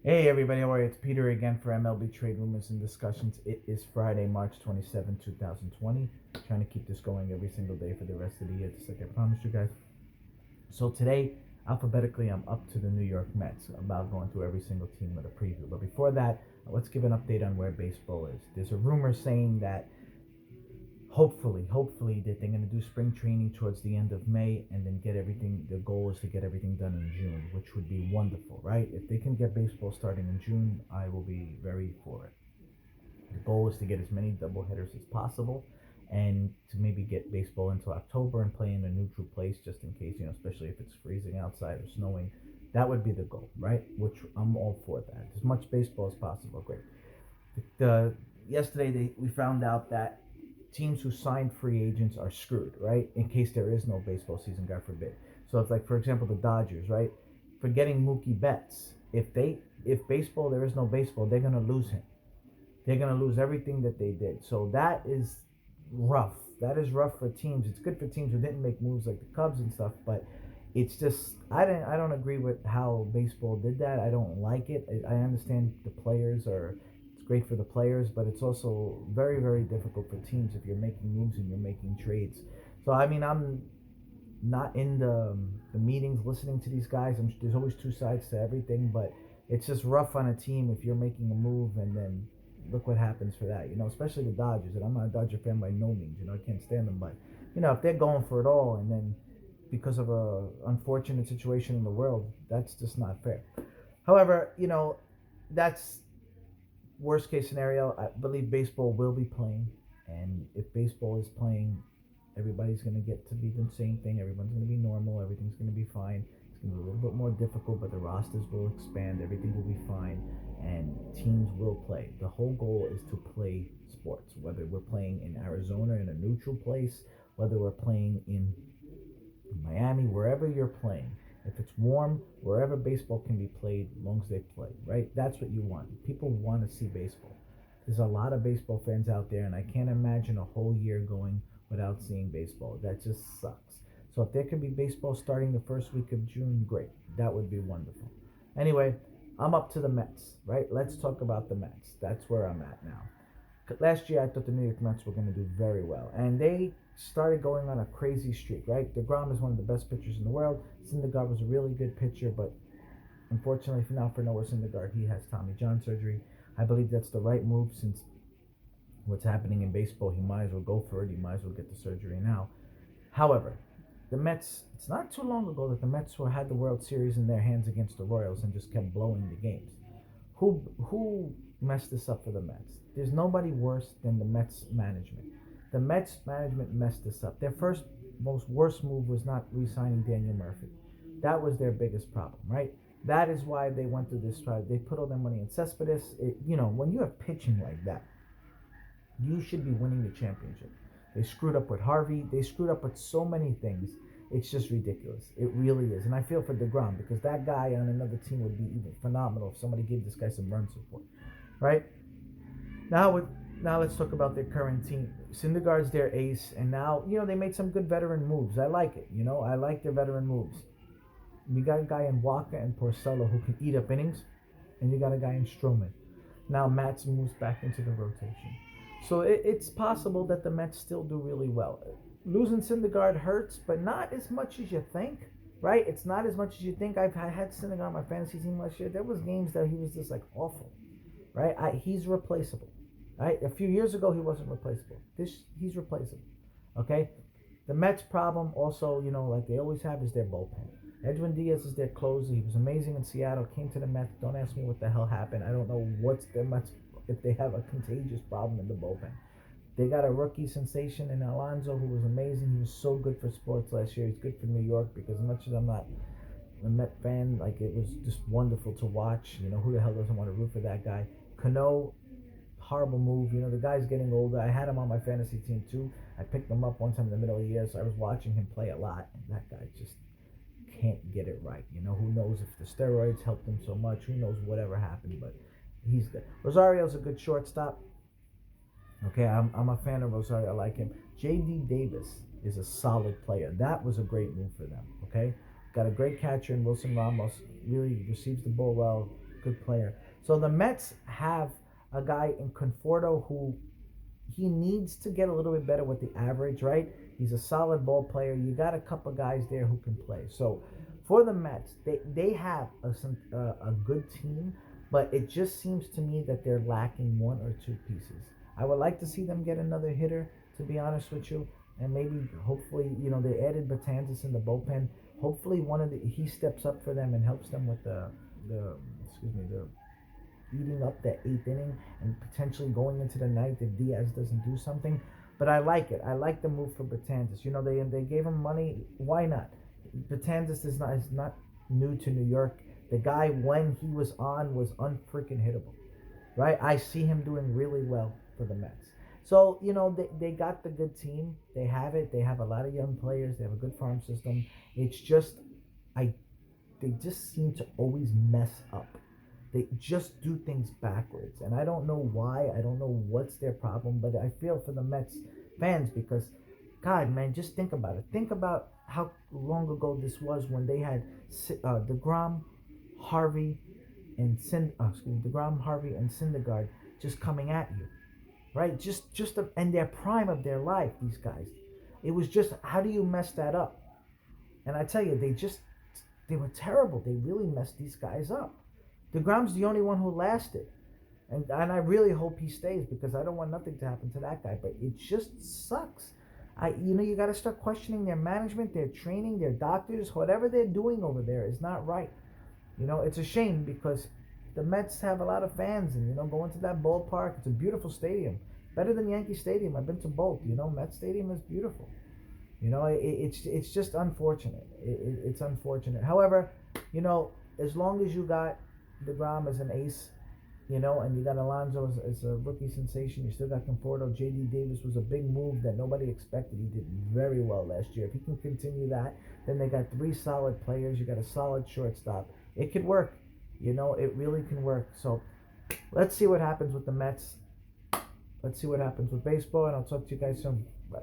Hey everybody, how are you? It's Peter again for MLB Trade Rumors and Discussions. It is Friday, March 27, 2020. Trying to keep this going every single day for the rest of the year, just like I promised you guys. So today, alphabetically, I'm up to the New York Mets. I'm about going through every single team with a preview. But before that, let's give an update on where baseball is. There's a rumor saying that hopefully that they're going to do spring training towards the end of May and then get everything. The goal is to get everything done in June, which would be wonderful, right? If they can get baseball starting in June, I will be very for it. The goal is to get as many doubleheaders as possible and to maybe get baseball into October and play in a neutral place just in case, especially if it's freezing outside or snowing. That would be the goal, right? Which I'm all for that. As much baseball as possible, great. Yesterday we found out that teams who signed free agents are screwed, right? In case there is no baseball season, God forbid. So it's like, for example, the Dodgers, right? For getting Mookie Betts, if baseball there is no baseball, they're gonna lose him. They're gonna lose everything that they did. So that is rough. That is rough for teams. It's good for teams who didn't make moves like the Cubs and stuff, but it's just I don't agree with how baseball did that. I don't like it. I understand the players are it's great for the players, but it's also very difficult for teams if you're making moves and you're making trades. So I mean, I'm not in the meetings listening to these guys. There's always two sides to everything, but it's just rough on a team if you're making a move and then look what happens for that. Especially the Dodgers. And I'm not a Dodger fan by no means. I can't stand them, but if they're going for it all and then because of a unfortunate situation in the world, that's just not fair. However, that's worst case scenario. I believe baseball will be playing, and if baseball is playing, everybody's going to get to be the same thing. Everyone's going to be normal. Everything's going to be fine. It's going to be a little bit more difficult, but the rosters will expand. Everything will be fine, and teams will play. The whole goal is to play sports, whether we're playing in Arizona in a neutral place, whether we're playing in Miami, wherever you're playing. If it's warm, wherever baseball can be played, as long as they play, right? That's what you want. People want to see baseball. There's a lot of baseball fans out there, and I can't imagine a whole year going without seeing baseball. That just sucks. So if there could be baseball starting the first week of June, great. That would be wonderful. Anyway, I'm up to the Mets, right? Let's talk about the Mets. That's where I'm at now. Last year, I thought the New York Mets were going to do very well, and they started going on a crazy streak. Right, Degrom is one of the best pitchers in the world. Syndergaard was a really good pitcher, but unfortunately, if not for Noah Syndergaard, he has Tommy John surgery. I believe that's the right move since what's happening in baseball. He might as well go for it. He might as well get the surgery now. However, the Mets. It's not too long ago that the Mets had the World Series in their hands against the Royals and just kept blowing the games. Who messed this up for the Mets? There's nobody worse than the Mets management. The Mets management messed this up. Their first most worst move was not re-signing Daniel Murphy. That was their biggest problem, right? That is why they went through this trial. They put all their money in Cespedes. When you have pitching like that, you should be winning the championship. They screwed up with Harvey. They screwed up with so many things. It's just ridiculous. It really is. And I feel for DeGrom because that guy on another team would be even phenomenal if somebody gave this guy some run support, right? Now with now let's talk about their current team. Syndergaard's their ace, and now they made some good veteran moves. I like it. I like their veteran moves. You got a guy in Waka and Porcello who can eat up innings, and you got a guy in Stroman. Now Mats moves back into the rotation. So it's possible that the Mets still do really well. Losing Syndergaard hurts, but not as much as you think, right? It's not as much as you think. I had Syndergaard on my fantasy team last year. There was games that he was just like awful, right? He's replaceable, right? A few years ago, he wasn't replaceable. He's replaceable, okay? The Mets' problem also, like they always have, is their bullpen. Edwin Diaz is their closer. He was amazing in Seattle. Came to the Mets. Don't ask me what the hell happened. I don't know what's the Mets if they have a contagious problem in the bullpen. They got a rookie sensation in Alonso who was amazing. He was so good for sports last year. He's good for New York because as much as I'm not a Met fan, like it was just wonderful to watch. Who the hell doesn't want to root for that guy? Cano, horrible move. The guy's getting older. I had him on my fantasy team too. I picked him up one time in the middle of the year, so I was watching him play a lot, and that guy just can't get it right. Who knows if the steroids helped him so much? Who knows whatever happened? But he's good. Rosario's a good shortstop. Okay, I'm a fan of Rosario. I like him. J.D. Davis is a solid player. That was a great move for them. Okay, got a great catcher in Wilson Ramos. Really receives the ball well. good player. So the Mets have a guy in Conforto who he needs to get a little bit better with the average, right? He's a solid ball player. You got a couple guys there who can play. So for the Mets, they have a good team, but it just seems to me that they're lacking one or two pieces. I would like to see them get another hitter, to be honest with you, and maybe hopefully they added Batanzas in the bullpen. Hopefully he steps up for them and helps them with the the eating up that eighth inning and potentially going into the ninth if Diaz doesn't do something. But I like it. I like the move for Betances. They gave him money. Why not? Betances is not new to New York. The guy when he was on was unfreaking hittable, right? I see him doing really well for the Mets. So they got the good team. They have it. They have a lot of young players. They have a good farm system. It's just I they just seem to always mess up. They just do things backwards. And I don't know why. I don't know what's their problem. But I feel for the Mets fans because, God, man, just think about it. Think about how long ago this was when they had DeGrom, Harvey, and DeGrom, Harvey, and Syndergaard just coming at you, right? Just in their prime of their life, these guys. It was just, how do you mess that up? And I tell you, they were terrible. They really messed these guys up. DeGrom's the only one who lasted. And I really hope he stays because I don't want nothing to happen to that guy. But it just sucks. You got to start questioning their management, their training, their doctors, whatever they're doing over there is not right. It's a shame because the Mets have a lot of fans and, going to that ballpark, it's a beautiful stadium. Better than Yankee Stadium. I've been to both. Met Stadium is beautiful. It's just unfortunate. It's unfortunate. However, as long as you got DeGrom as an ace, and you got Alonso as a rookie sensation, you still got Conforto. J.D. Davis was a big move that nobody expected. He did very well last year. If he can continue that, then they got three solid players. You got a solid shortstop. It could work. It really can work. So let's see what happens with the Mets. Let's see what happens with baseball, and I'll talk to you guys soon. Bye.